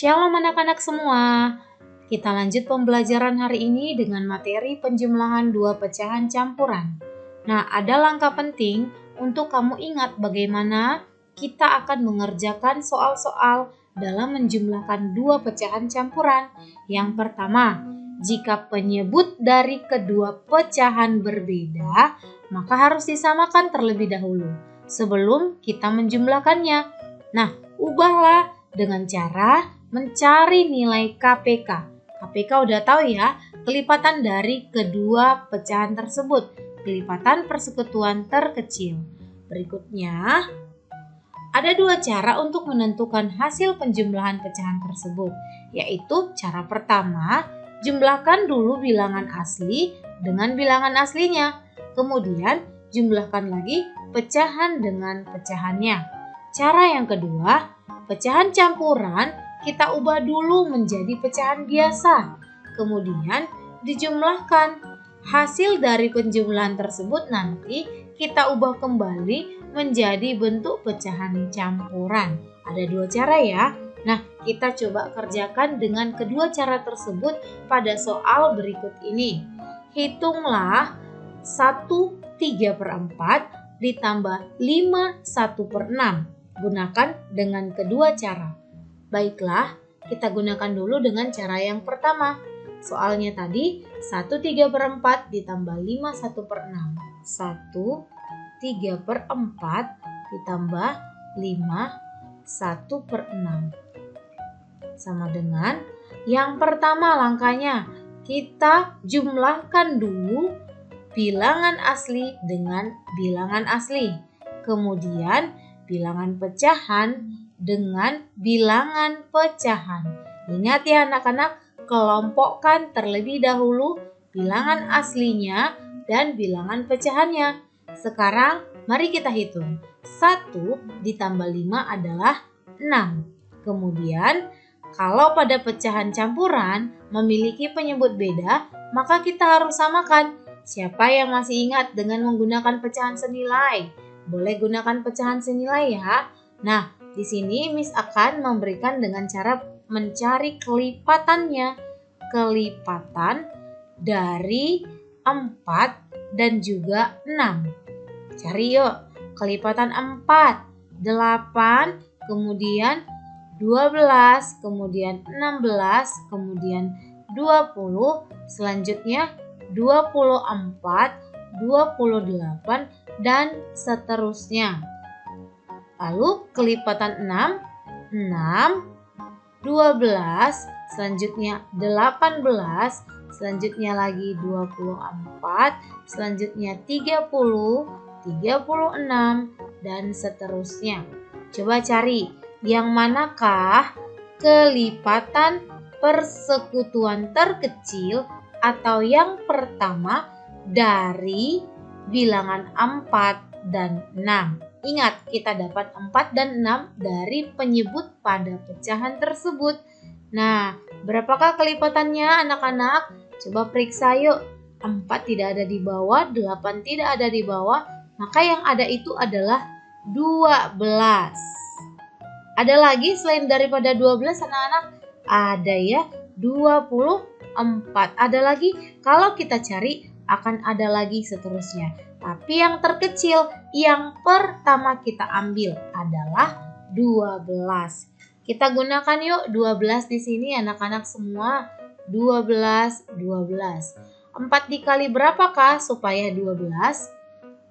Shalom anak-anak semua. Kita lanjut pembelajaran hari ini dengan materi penjumlahan dua pecahan campuran. Nah, ada langkah penting untuk kamu ingat bagaimana kita akan mengerjakan soal-soal dalam menjumlahkan dua pecahan campuran. Yang pertama, jika penyebut dari kedua pecahan berbeda, maka harus disamakan terlebih dahulu sebelum kita menjumlahkannya. Nah, ubahlah dengan cara mencari nilai KPK. KPK udah tahu ya, kelipatan dari kedua pecahan tersebut, kelipatan persekutuan terkecil. Berikutnya, ada dua cara untuk menentukan hasil penjumlahan pecahan tersebut, yaitu cara pertama, jumlahkan dulu bilangan asli dengan bilangan aslinya. Kemudian, jumlahkan lagi pecahan dengan pecahannya. Cara yang kedua, pecahan campuran kita ubah dulu menjadi pecahan biasa. Kemudian dijumlahkan. Hasil dari penjumlahan tersebut nanti kita ubah kembali menjadi bentuk pecahan campuran. Ada dua cara ya. Nah, kita coba kerjakan dengan kedua cara tersebut pada soal berikut ini. Hitunglah 1/3/4 ditambah 5/1/6. Gunakan dengan kedua cara. Baiklah, kita gunakan dulu dengan cara yang pertama. Soalnya tadi 1/3/4 ditambah 5/1/6. 1/3/4 ditambah 5/1/6. Sama dengan yang pertama langkahnya. Kita jumlahkan dulu bilangan asli dengan bilangan asli. Kemudian bilangan pecahan dengan bilangan pecahan. Ingat ya anak-anak, kelompokkan terlebih dahulu bilangan aslinya dan bilangan pecahannya. Sekarang mari kita hitung. 1 ditambah 5 adalah 6. Kemudian kalau pada pecahan campuran memiliki penyebut beda, maka kita harus samakan. Siapa yang masih ingat dengan menggunakan pecahan senilai? Boleh gunakan pecahan senilai ya. Nah, di sini Miss akan memberikan dengan cara mencari kelipatannya. Kelipatan dari 4 dan juga 6. Cari yuk. Kelipatan 4, 8, kemudian 12, kemudian 16, kemudian 20, selanjutnya 24, 28, dan seterusnya. Lalu kelipatan 6, 12, selanjutnya 18, selanjutnya lagi 24, selanjutnya 30, 36, dan seterusnya. Coba cari yang manakah kelipatan persekutuan terkecil atau yang pertama dari bilangan 4 dan 6. Ingat, kita dapat 4 dan 6 dari penyebut pada pecahan tersebut. Nah, berapakah kelipatannya anak-anak? Coba periksa yuk. 4 tidak ada di bawah, 8 tidak ada di bawah, maka yang ada itu adalah 12. Ada lagi selain daripada 12 anak-anak? Ada ya, 24. Ada lagi? Kalau kita cari akan ada lagi seterusnya. Tapi yang terkecil yang pertama kita ambil adalah 12. Kita gunakan yuk 12 di sini anak-anak semua. 12, 12. 4 dikali berapakah supaya 12?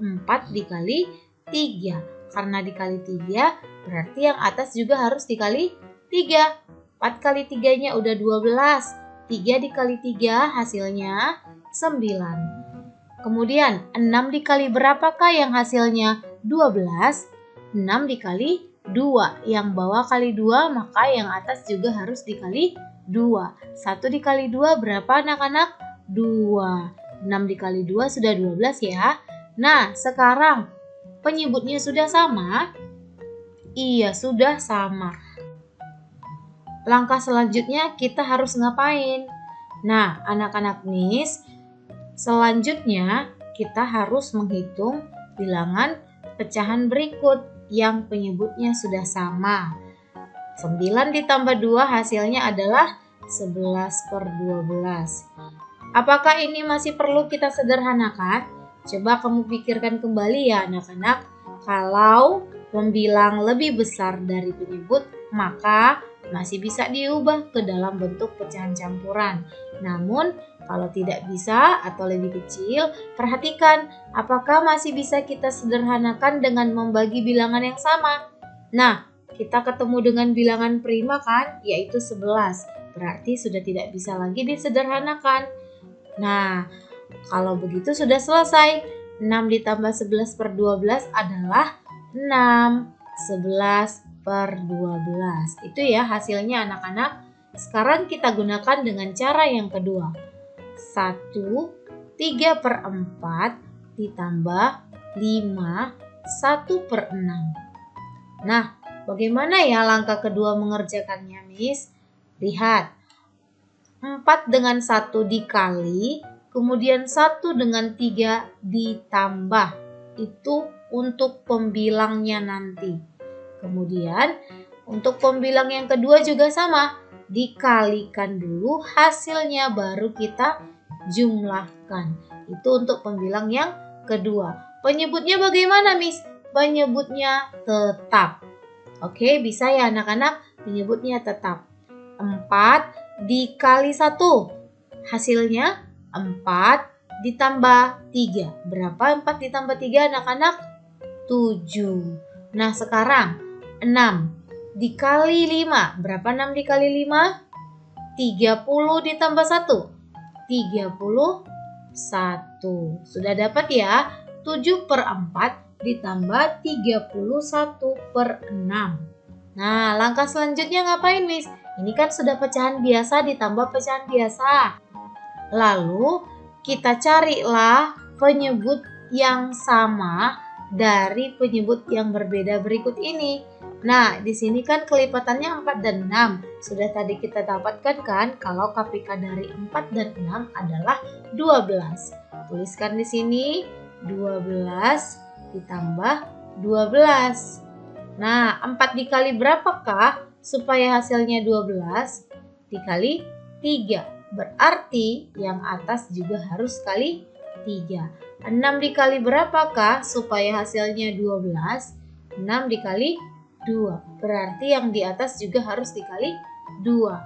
4 dikali 3. Karena dikali 3 berarti yang atas juga harus dikali 3. 4 kali 3-nya udah 12. 3 dikali 3 hasilnya 9. Kemudian 6 dikali berapakah yang hasilnya 12? 6 dikali 2. Yang bawah kali 2 maka yang atas juga harus dikali 2. 1 dikali 2 berapa anak-anak? 2. 6 dikali 2 sudah 12 ya. Nah sekarang penyebutnya sudah sama? Iya sudah sama. Langkah selanjutnya kita harus ngapain? Nah anak-anak Miss, selanjutnya kita harus menghitung bilangan pecahan berikut yang penyebutnya sudah sama. 9 ditambah 2 hasilnya adalah 11/12. Apakah ini masih perlu kita sederhanakan? Coba kamu pikirkan kembali ya anak-anak. Kalau pembilang lebih besar dari penyebut, maka masih bisa diubah ke dalam bentuk pecahan campuran. Namun, kalau tidak bisa atau lebih kecil, perhatikan apakah masih bisa kita sederhanakan dengan membagi bilangan yang sama. Nah, kita ketemu dengan bilangan prima kan, yaitu 11. Berarti sudah tidak bisa lagi disederhanakan. Nah, kalau begitu sudah selesai. 6 ditambah 11/12 adalah 6. 11/12. Itu ya hasilnya anak-anak. Sekarang kita gunakan dengan cara yang kedua. 3/4 ditambah 5, 1/6. Nah, bagaimana ya langkah kedua mengerjakannya, Miss? Lihat. 4 dengan 1 dikali, kemudian 1 dengan 3 ditambah. Itu untuk pembilangnya nanti. Kemudian untuk pembilang yang kedua juga sama. Dikalikan dulu hasilnya baru kita jumlahkan. Itu untuk pembilang yang kedua. Penyebutnya bagaimana, Miss? Penyebutnya tetap. Oke, bisa ya anak-anak? Penyebutnya tetap. 4 dikali 1. Hasilnya 4 ditambah 3. Berapa 4 ditambah 3 anak-anak? 7. Nah sekarang 6 dikali 5. Berapa 6 dikali 5? 30 ditambah 1. 31. Sudah dapat ya? 7/4 ditambah 31/6. Nah, langkah selanjutnya ngapain, Miss? Ini kan sudah pecahan biasa ditambah pecahan biasa. Lalu, kita carilah penyebut yang sama dari penyebut yang berbeda berikut ini. Nah, di sini kan kelipatannya 4 dan 6. Sudah tadi kita dapatkan kan kalau KPK dari 4 dan 6 adalah 12. Tuliskan di sini 12 ditambah 12. Nah, 4 dikali berapakah supaya hasilnya 12? Dikali 3. Berarti yang atas juga harus kali 3. 6 dikali berapakah supaya hasilnya 12? 6 dikali 2. Berarti yang di atas juga harus dikali 2.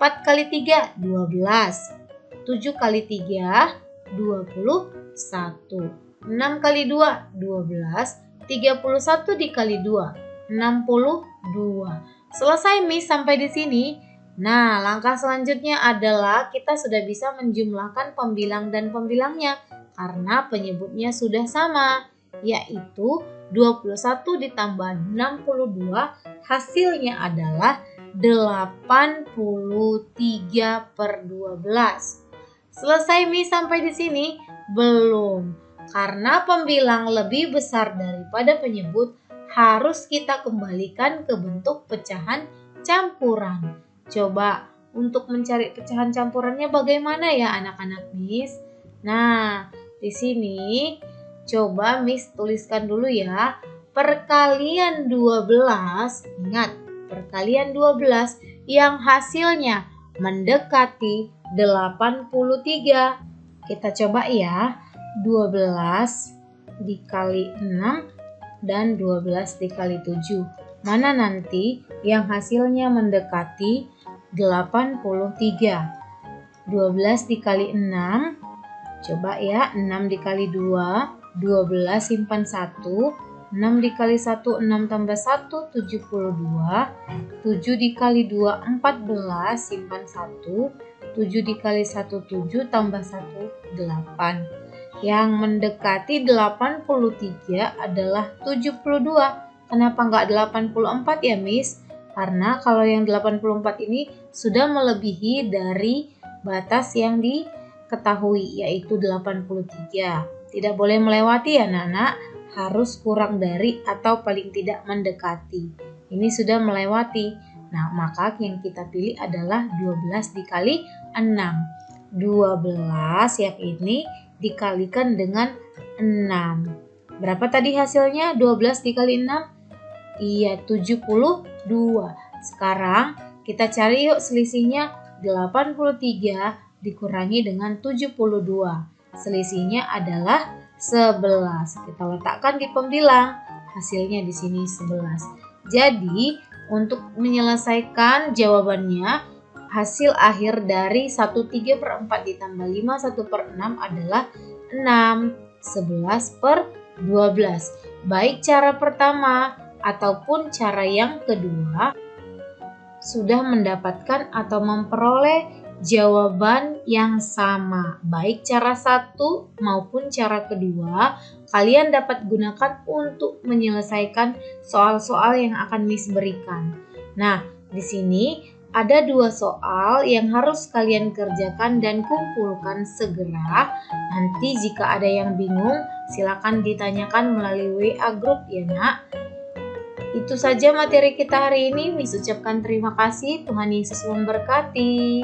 4 kali 3, 12. 7 kali 3, 21. 6 kali 2, 12. 31 dikali 2. 62. Selesai, Miss, sampai di sini. Nah, langkah selanjutnya adalah kita sudah bisa menjumlahkan pembilang dan pembilangnya karena penyebutnya sudah sama, yaitu 21 ditambah 62 hasilnya adalah 83/12. Selesai, Miss, sampai di sini? Belum. Karena pembilang lebih besar daripada penyebut, harus kita kembalikan ke bentuk pecahan campuran. Coba untuk mencari pecahan campurannya bagaimana ya anak-anak, Miss? Nah, di sini coba Miss tuliskan dulu ya. Perkalian 12, ingat, perkalian 12 yang hasilnya mendekati 83. Kita coba ya. 12 dikali 6 dan 12 dikali 7. Mana nanti yang hasilnya mendekati 83? 12 dikali 6. Coba ya, 6 dikali 2, 12 simpan 1. 6 dikali 1, 6 tambah 1, 72. 7 dikali 2, 14 simpan 1. 7 dikali 1, 7 tambah 1, 8. Yang mendekati 83 adalah 72. Kenapa nggak 84 ya, Miss? Karena kalau yang 84 ini sudah melebihi dari batas yang diketahui, yaitu 83. Tidak boleh melewati ya, anak-anak. Harus kurang dari atau paling tidak mendekati. Ini sudah melewati. Nah, maka yang kita pilih adalah 12 dikali 6. 12 yang ini dikalikan dengan 6. Berapa tadi hasilnya? 12 dikali 6? Iya, 72. Sekarang kita cari yuk selisihnya. 83 dikurangi dengan 72. Selisihnya adalah 11. Kita letakkan di pembilang. Hasilnya di sini 11. Jadi, untuk menyelesaikan jawabannya, hasil akhir dari 1/3/4 ditambah 5 1/6 adalah 6. 11/12. Baik cara pertama ataupun cara yang kedua sudah mendapatkan atau memperoleh jawaban yang sama. Baik cara satu maupun cara kedua, kalian dapat gunakan untuk menyelesaikan soal-soal yang akan Miss berikan. Nah, di sini ada 2 soal yang harus kalian kerjakan dan kumpulkan segera. Nanti jika ada yang bingung, silakan ditanyakan melalui WA grup ya nak. Itu saja materi kita hari ini. Miss ucapkan terima kasih. Tuhan Yesus memberkati.